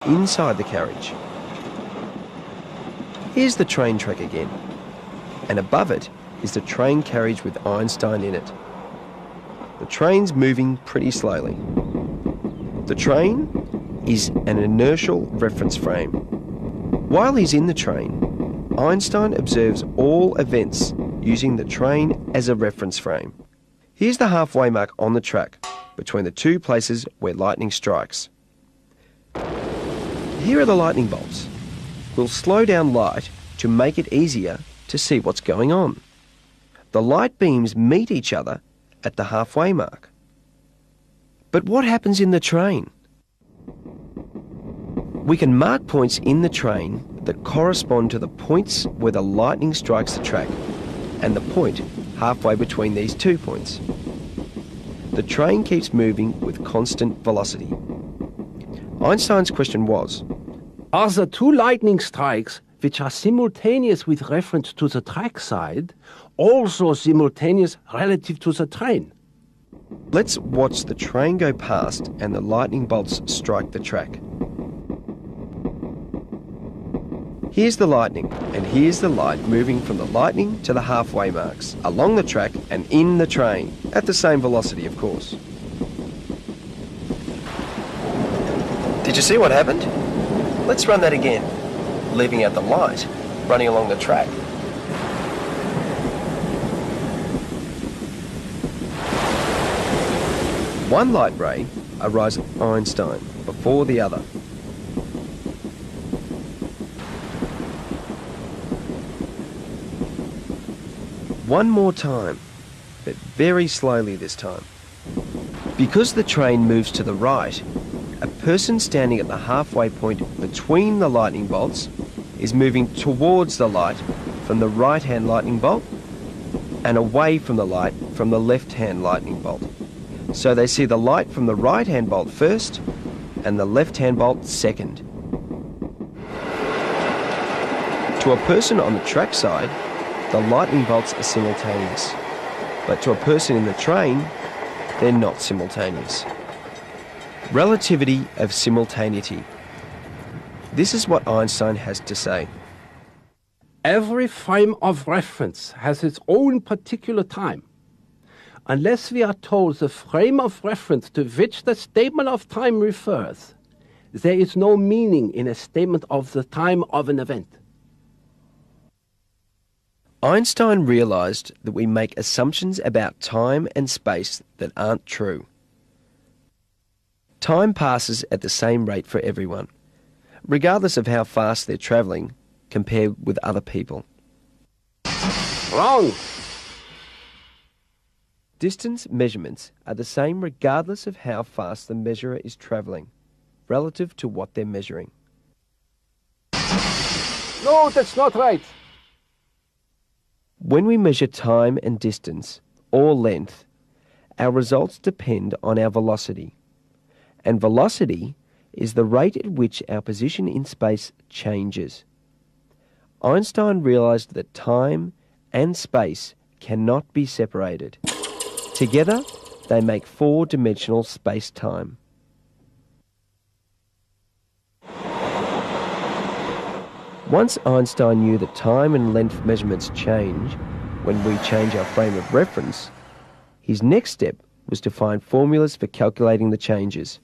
inside the carriage. Here's the train track again, and above it is the train carriage with Einstein in it. The train's moving pretty slowly. The train is an inertial reference frame. While he's in the train, Einstein observes all events using the train as a reference frame. Here's the halfway mark on the track between the two places where lightning strikes. Here are the lightning bolts. We'll slow down light to make it easier to see what's going on. The light beams meet each other at the halfway mark. But what happens in the train? We can mark points in the train that correspond to the points where the lightning strikes the track and the point halfway between these 2 points. The train keeps moving with constant velocity. Einstein's question was, are the two lightning strikes, which are simultaneous with reference to the track side, also simultaneous relative to the train? Let's watch the train go past and the lightning bolts strike the track. Here's the lightning, and here's the light moving from the lightning to the halfway marks, along the track and in the train, at the same velocity, of course. Did you see what happened? Let's run that again, leaving out the light running along the track. One light ray arrives at Einstein before the other. One more time, but very slowly this time. Because the train moves to the right, a person standing at the halfway point between the lightning bolts is moving towards the light from the right-hand lightning bolt and away from the light from the left-hand lightning bolt. So they see the light from the right-hand bolt first and the left-hand bolt second. To a person on the track side, the lightning bolts are simultaneous, but to a person in the train, they're not simultaneous. Relativity of simultaneity. This is what Einstein has to say. Every frame of reference has its own particular time. Unless we are told the frame of reference to which the statement of time refers, there is no meaning in a statement of the time of an event. Einstein realized that we make assumptions about time and space that aren't true. Time passes at the same rate for everyone, regardless of how fast they're travelling compared with other people. Wrong! Distance measurements are the same regardless of how fast the measurer is travelling, relative to what they're measuring. No, that's not right. When we measure time and distance, or length, our results depend on our velocity. And velocity is the rate at which our position in space changes. Einstein realised that time and space cannot be separated. Together, they make four-dimensional space-time. Once Einstein knew that time and length measurements change when we change our frame of reference, his next step was to find formulas for calculating the changes.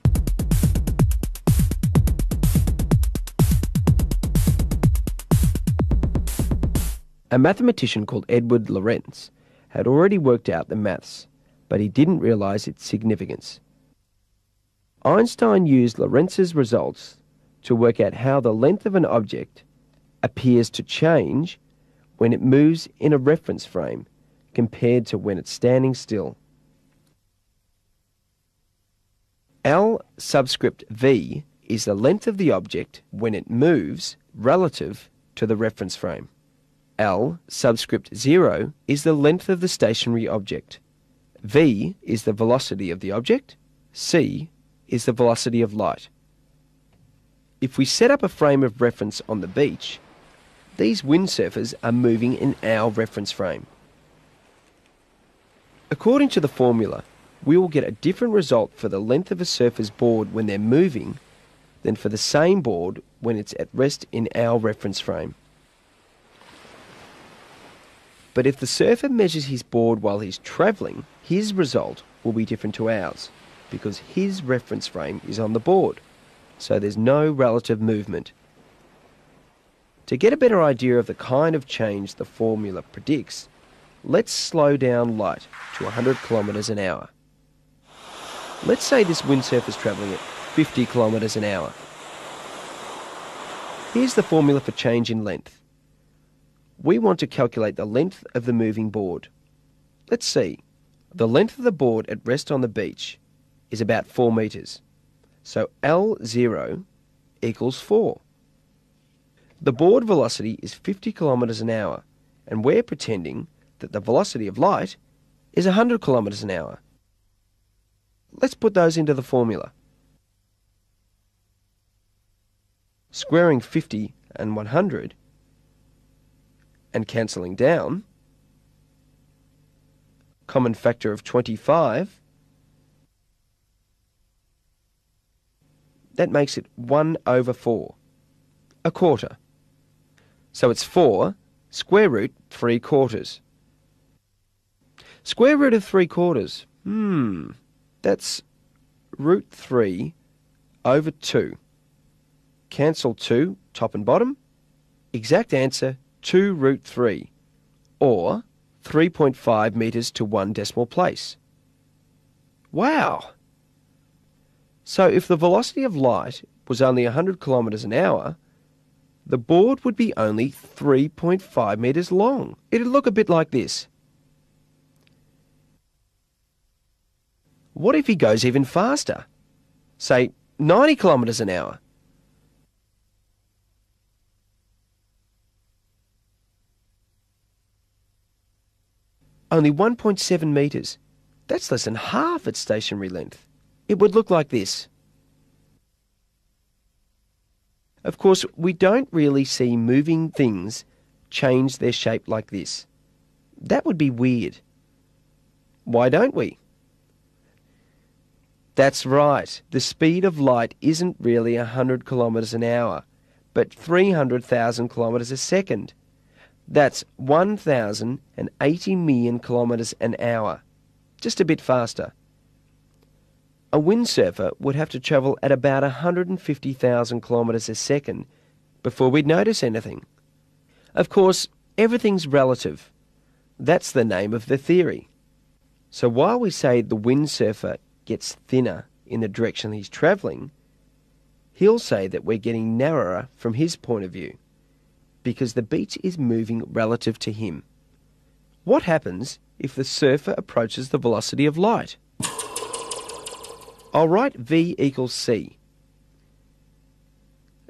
A mathematician called Edward Lorenz had already worked out the maths, but he didn't realise its significance. Einstein used Lorenz's results to work out how the length of an object appears to change when it moves in a reference frame compared to when it's standing still. L subscript v is the length of the object when it moves relative to the reference frame. L subscript 0 is the length of the stationary object. V is the velocity of the object. C is the velocity of light. If we set up a frame of reference on the beach, these windsurfers are moving in our reference frame. According to the formula, we will get a different result for the length of a surfer's board when they're moving than for the same board when it's at rest in our reference frame. But if the surfer measures his board while he's travelling, his result will be different to ours, because his reference frame is on the board, so there's no relative movement. To get a better idea of the kind of change the formula predicts, let's slow down light to 100 kilometres an hour. Let's say this windsurfer is travelling at 50 kilometres an hour. Here's the formula for change in length. We want to calculate the length of the moving board. Let's see. The length of the board at rest on the beach is about 4 metres. So L0 equals 4. The board velocity is 50 kilometres an hour, and we're pretending that the velocity of light is 100 kilometres an hour. Let's put those into the formula. Squaring 50 and 100 and cancelling down, common factor of 25, that makes it 1 over 4, a quarter. So it's 4 square root 3/4. Square root of 3/4, that's root 3 over 2. Cancel 2, top and bottom. Exact answer, 2 root 3, or 3.5 metres to 1 decimal place. Wow! So if the velocity of light was only 100 kilometres an hour, the board would be only 3.5 metres long. It'd look a bit like this. What if he goes even faster? Say 90 kilometres an hour? Only 1.7 metres. That's less than half its stationary length. It would look like this. Of course, we don't really see moving things change their shape like this. That would be weird. Why don't we? That's right. The speed of light isn't really 100 kilometres an hour, but 300,000 kilometres a second. That's 1,080 million kilometres an hour, just a bit faster. A windsurfer would have to travel at about 150,000 kilometres a second before we'd notice anything. Of course, everything's relative. That's the name of the theory. So while we say the windsurfer gets thinner in the direction he's travelling, he'll say that we're getting narrower from his point of view, because the beach is moving relative to him. What happens if the surfer approaches the velocity of light? I'll write V equals C.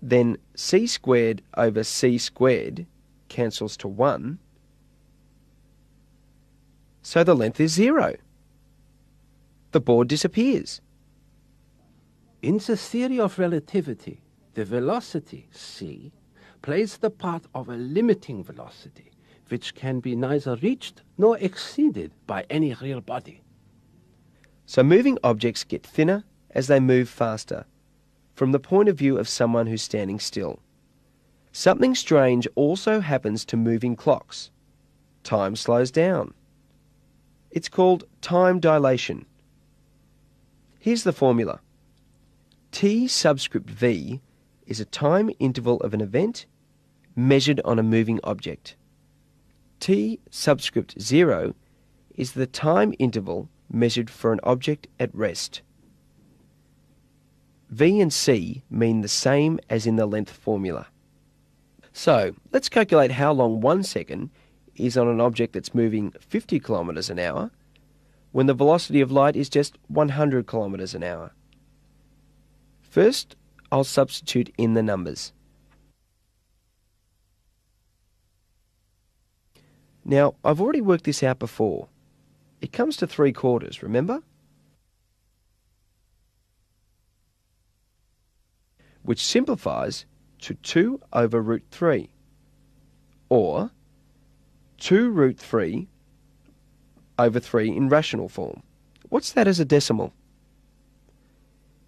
Then C squared over C squared cancels to 1. So the length is 0. The board disappears. In the theory of relativity, the velocity, c, plays the part of a limiting velocity, which can be neither reached nor exceeded by any real body. So moving objects get thinner as they move faster, from the point of view of someone who's standing still. Something strange also happens to moving clocks. Time slows down. It's called time dilation. Here's the formula. T subscript v is a time interval of an event measured on a moving object. T subscript 0 is the time interval measured for an object at rest. V and C mean the same as in the length formula. So let's calculate how long 1 second is on an object that's moving 50 kilometres an hour when the velocity of light is just 100 kilometres an hour. First, I'll substitute in the numbers. Now, I've already worked this out before. It comes to 3/4, remember? Which simplifies to 2 over root 3, or 2 root 3 over 3 in rational form. What's that as a decimal?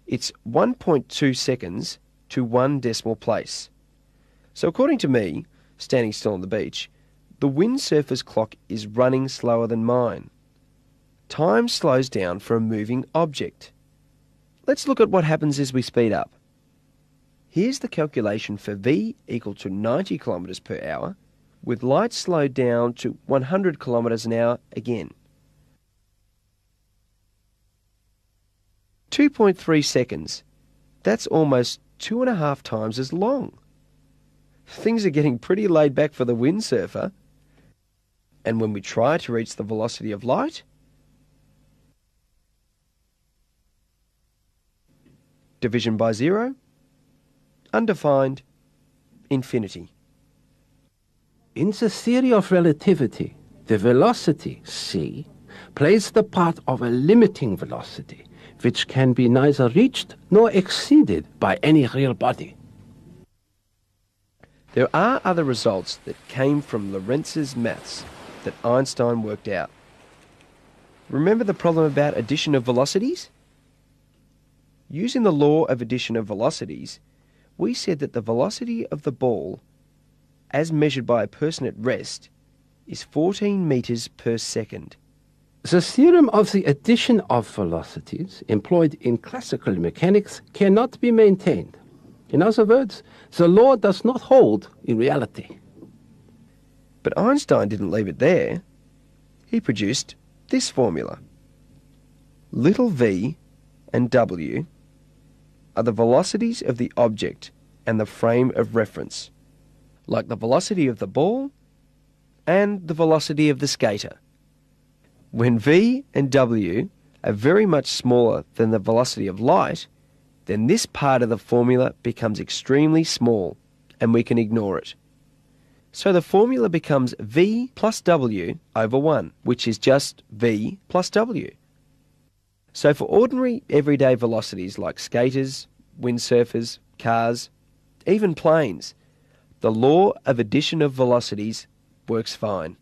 It's 1.2 seconds to 1 decimal place. So according to me, standing still on the beach, the windsurfer's clock is running slower than mine. Time slows down for a moving object. Let's look at what happens as we speed up. Here's the calculation for v equal to 90 kilometres per hour, with light slowed down to 100 kilometres an hour again. 2.3 seconds. That's almost 2.5 times as long. Things are getting pretty laid back for the windsurfer. And when we try to reach the velocity of light, division by 0, undefined, infinity. In the theory of relativity, the velocity, c, plays the part of a limiting velocity, which can be neither reached nor exceeded by any real body. There are other results that came from Lorentz's maths that Einstein worked out. Remember the problem about addition of velocities? Using the law of addition of velocities, we said that the velocity of the ball, as measured by a person at rest, is 14 metres per second. The theorem of the addition of velocities employed in classical mechanics cannot be maintained. In other words, the law does not hold in reality. But Einstein didn't leave it there. He produced this formula. Little v and w are the velocities of the object and the frame of reference, like the velocity of the ball and the velocity of the skater. When v and w are very much smaller than the velocity of light, then this part of the formula becomes extremely small and we can ignore it. So the formula becomes v plus w over 1, which is just v plus w. So for ordinary everyday velocities like skaters, windsurfers, cars, even planes, the law of addition of velocities works fine.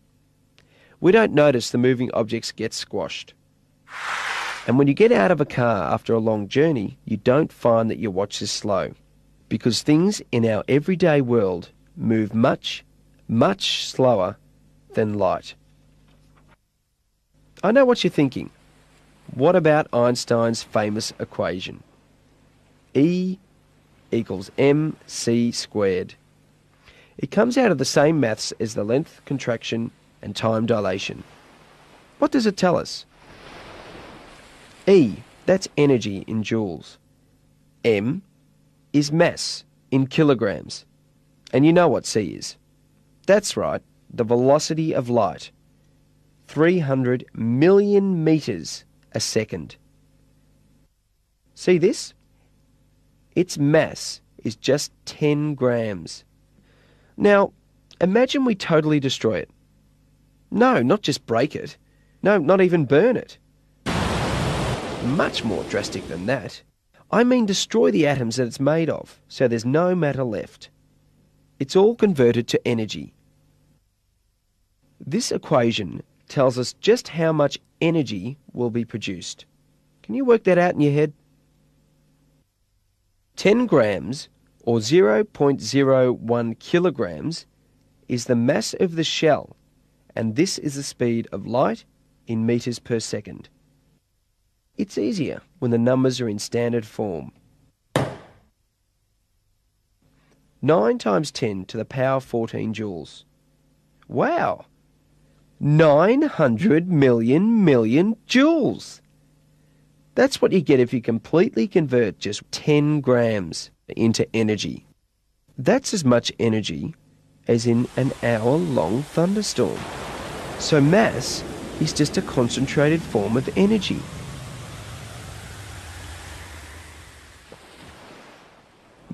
We don't notice the moving objects get squashed. And when you get out of a car after a long journey, you don't find that your watch is slow, because things in our everyday world move much, much slower than light. I know what you're thinking. What about Einstein's famous equation? E equals mc squared. It comes out of the same maths as the length contraction and time dilation. What does it tell us? E, that's energy in joules. M is mass in kilograms. And you know what c is. That's right, the velocity of light. 300 million metres a second. See this? Its mass is just 10 grams. Now, imagine we totally destroy it. No, not just break it. No, not even burn it. Much more drastic than that. I mean destroy the atoms that it's made of, so there's no matter left. It's all converted to energy. This equation tells us just how much energy will be produced. Can you work that out in your head? 10 grams, or 0.01 kilograms, is the mass of the shell, and this is the speed of light in metres per second. It's easier when the numbers are in standard form. 9 times 10 to the power 14 joules. Wow! 900 million joules! That's what you get if you completely convert just 10 grams into energy. That's as much energy as in an hour-long thunderstorm. So mass is just a concentrated form of energy.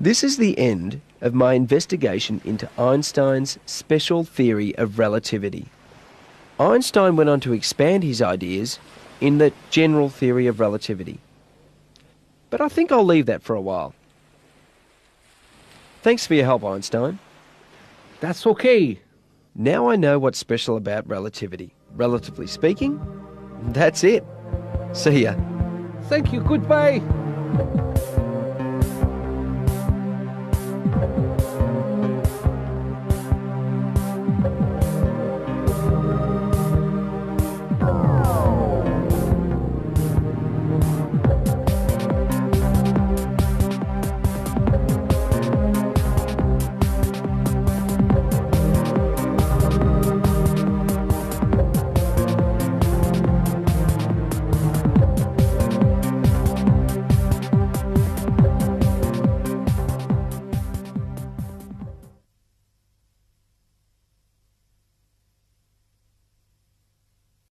This is the end of my investigation into Einstein's special theory of relativity. Einstein went on to expand his ideas in the general theory of relativity. But I think I'll leave that for a while. Thanks for your help, Einstein. That's okay. Now I know what's special about relativity. Relatively speaking, that's it. See ya. Thank you. Goodbye.